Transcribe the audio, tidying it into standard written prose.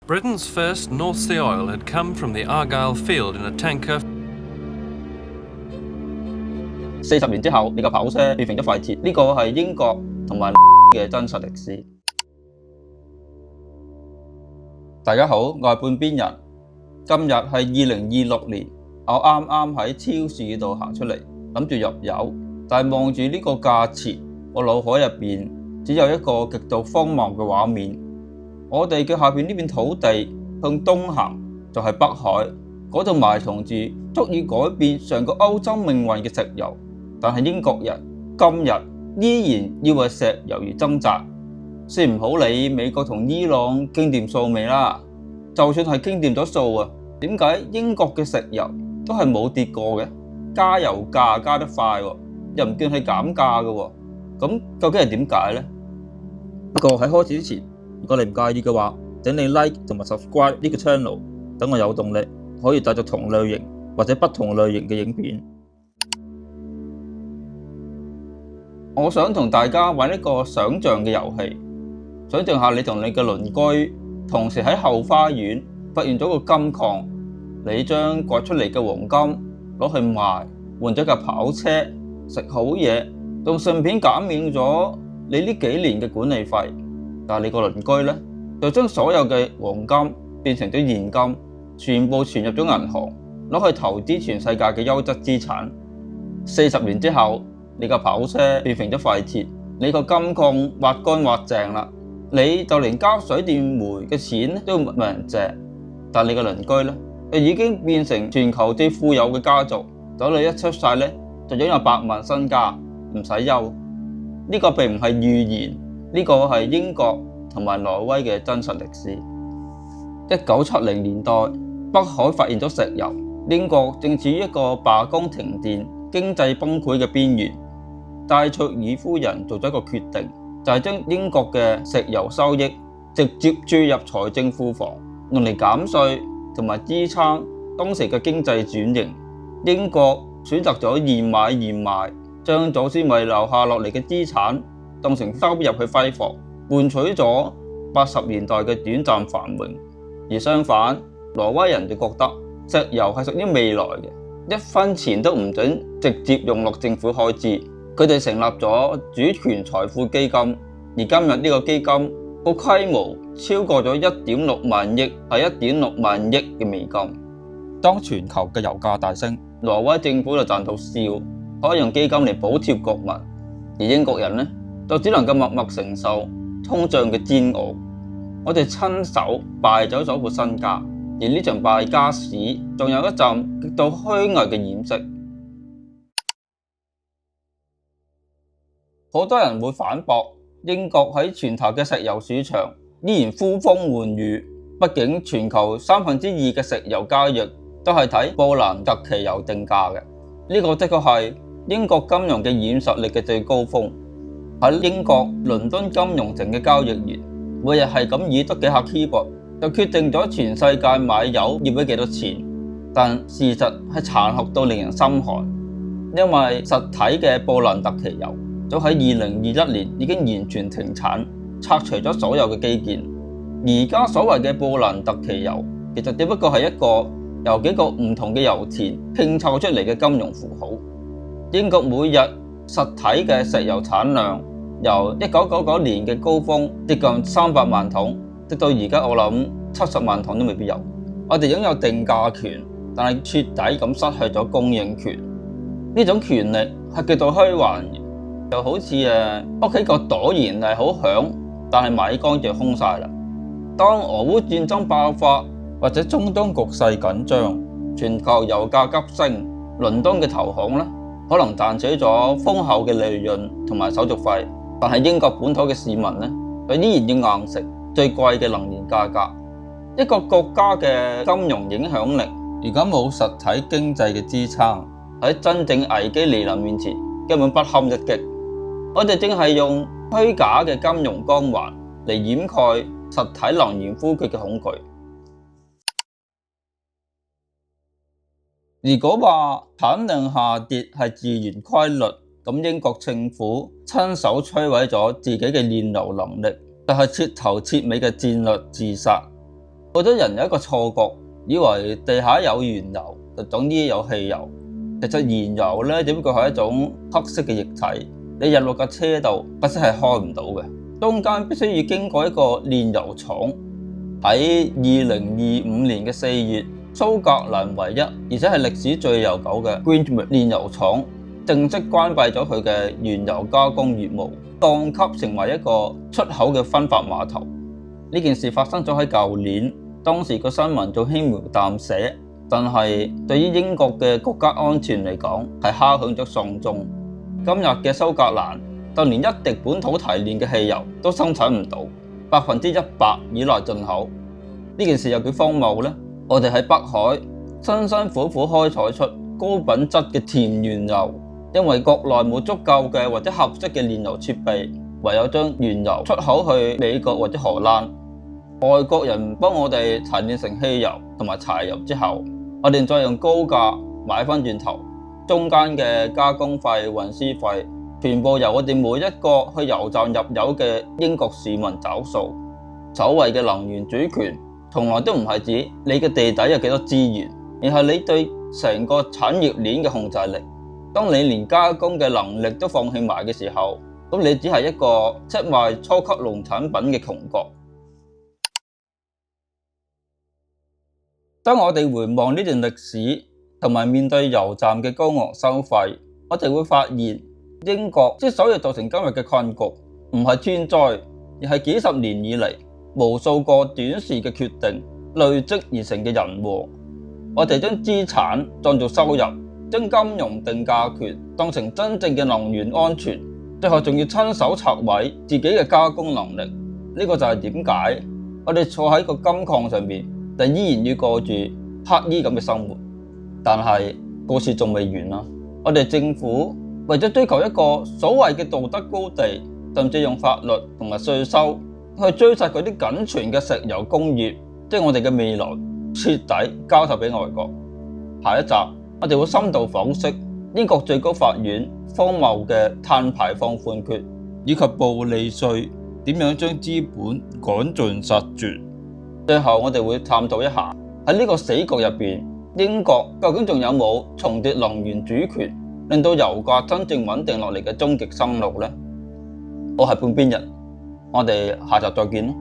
Britain's first North Sea oil had come from the Argyle field in a tanker. 40年之後，你架跑車變成咗廢鐵，呢個係英國同埋嘅真實歷史。大家好，我係半邊人。今日係2026年，我啱啱喺超市度行出嚟，諗住入油，但係望住呢個價錢，我腦海入邊只有一個極度荒謬嘅畫面。我哋嘅下邊呢片土地向東行就係北海，嗰度埋藏住足以改變上個歐洲命運嘅石油，但係英國人今日依然要為石油而掙扎。先唔好理美國同伊朗傾掂數未啦，就算係傾掂咗數啊，點解英國嘅石油都係冇跌過嘅？加油價加得快喎，又唔見係減價嘅喎，咁究竟係點解呢？不過喺開始之前，如果你唔介意嘅話，請你 like 同埋 subscribe 呢個 channel， 等我有動力可以製作同類型或者不同類型嘅影片。我想同大家玩一個想像嘅遊戲，想像下你同你嘅鄰居同時喺後花園發現咗個金礦，你將掘出嚟嘅黃金攞去賣，換咗架跑車，食好嘢，仲順便減免咗你呢幾年嘅管理費。但係你個鄰居呢，就將所有嘅黃金變成咗現金，全部存入咗銀行，攞去投資全世界嘅優質資產。40年之後，你個跑車變成咗廢鐵，你個金礦挖乾挖淨啦，你就連交水電煤嘅錢都冇人借。但你個鄰居呢，就已經變成全球最富有嘅家族，仔女一出世呢，就擁有100萬身家，唔使憂。呢個並唔係預言。呢個係英國同埋挪威嘅真實歷史。1970年代，北海發現咗石油，英國正處於一個罷工停電、經濟崩潰嘅邊緣。戴卓爾夫人做咗一個決定，就係將英國嘅石油收益直接注入財政庫房，用嚟減稅同埋支撐當時嘅經濟轉型。英國選擇咗現買現賣，將祖先遺留下落嚟嘅資產當成收入去揮霍，換取咗80年代嘅短暫繁榮。而相反，挪威人就覺得石油係屬於未來嘅，1分錢都唔准直接用落政府開支。佢哋成立咗主權財富基金，而今日呢個基金個規模超過咗1.6萬億，係1.6萬億嘅美金。當全球嘅油價大升，挪威政府就賺到笑，可以用基金嚟補貼國民，而英國人呢，就只能夠默默承受通脹嘅煎熬。我哋親手敗走咗副身家，而呢場敗家史仲有一陣極度虛偽嘅掩飾。好多人會反駁英國喺全球嘅石油市場依然呼風喚雨，畢竟全球2/3嘅石油交易都係睇布蘭特期油定價嘅。呢個的確係英國金融嘅軟實力嘅最高峰。喺英國倫敦金融城嘅交易員，每日係咁以得幾下 keyboard 就決定咗全世界買油要俾幾多錢。但事實係殘酷到令人心寒，因為實體嘅布蘭特期油早喺2021年已經完全停產，拆除咗所有嘅基建。而家所謂嘅布蘭特期油，其實只不過係一個由幾個唔同嘅油田拼湊出嚟嘅金融符號。英國每日實體嘅石油產量由1999年嘅高峰接近300萬桶，直到而家我諗70萬桶都未必有。我哋擁有定價權，但係徹底咁失去咗供應權。呢種權力係極度虛幻嘅，就好似屋企個朵然係好響，但係米缸就空晒啦。當俄烏戰爭爆發或者中東局勢緊張，全球油價急升，倫敦嘅投行呢，可能賺取咗豐厚嘅利潤同埋手續費，但係英國本土嘅市民呢，就依然要硬食最貴嘅能源價格。一個國家嘅金融影響力，如果冇實體經濟嘅支撐，喺真正危機來臨面前，根本不堪一擊。我哋正係用虛假嘅金融光環嚟掩蓋實體能源枯竭嘅恐懼。如果話產量下跌係自然規律，咁英國政府親手摧毀咗自己嘅煉油能力，就係徹頭徹尾嘅戰略自殺。好多人有一個錯覺，以為地下有原油就等於有汽油。其實燃油呢，只不過係一種黑色嘅液體，你入落架車度，架車係開唔到嘅。中間必須要經過一個煉油廠。喺2025年嘅4月，蘇格蘭唯一而且係歷史最悠久嘅 Greenwood 煉油廠正式關閉咗佢嘅原油加工業務，降級成為一個出口嘅分發碼頭。呢件事發生咗喺舊年，當時個新聞仲輕描淡寫，但係對於英國嘅國家安全嚟講係敲響咗喪鐘。今日嘅蘇格蘭就連一滴本土提煉嘅汽油都生產唔到，100%依賴進口。呢件事有幾荒謬呢？我哋喺北海辛辛苦苦開採出高品質嘅甜原油，因為國內冇足夠嘅或者合適嘅煉油設備，唯有將原油出口去美國或者荷蘭。外國人幫我哋提煉成汽油同埋柴油之後，我哋再用高價買返轉頭，中間嘅加工費、運輸費，全部由我哋每一個去油站入油嘅英國市民找數。所謂嘅能源主權，從來都唔係指你嘅地底有幾多資源，而係你對成個產業鏈嘅控制力。當你連加工嘅能力都放棄埋嘅時候，咁你只係一個出賣初級農產品嘅窮國。當我哋回望呢段歷史，同埋面對油站嘅高昂收費，我哋會發現英國之所以造成今日嘅困局，唔係天災，而係幾十年以嚟無數個短視嘅決定累積而成嘅人禍。我哋將資產當做收入，將金融定價權當成真正嘅能源安全，最後仲要親手拆毀自己嘅加工能力。呢個就係點解我哋坐喺個金礦上面，但依然要過住乞衣咁嘅生活。但係故事仲未完啦，我哋政府為咗追求一個所謂嘅道德高地，甚至用法律同埋稅收去追殺嗰啲僅存嘅石油工業，即係我哋嘅未來徹底交託俾外國。下一集我哋會深度剖析英國最高法院荒謬嘅碳排放判決，以及暴利稅點樣將資本趕盡殺絕。最後我哋會探討一下喺呢個死局入面，英國究竟仲有冇重奪能源主權，令到油價真正穩定落嚟嘅終極生路呢？我係半邊人，我哋下集再見。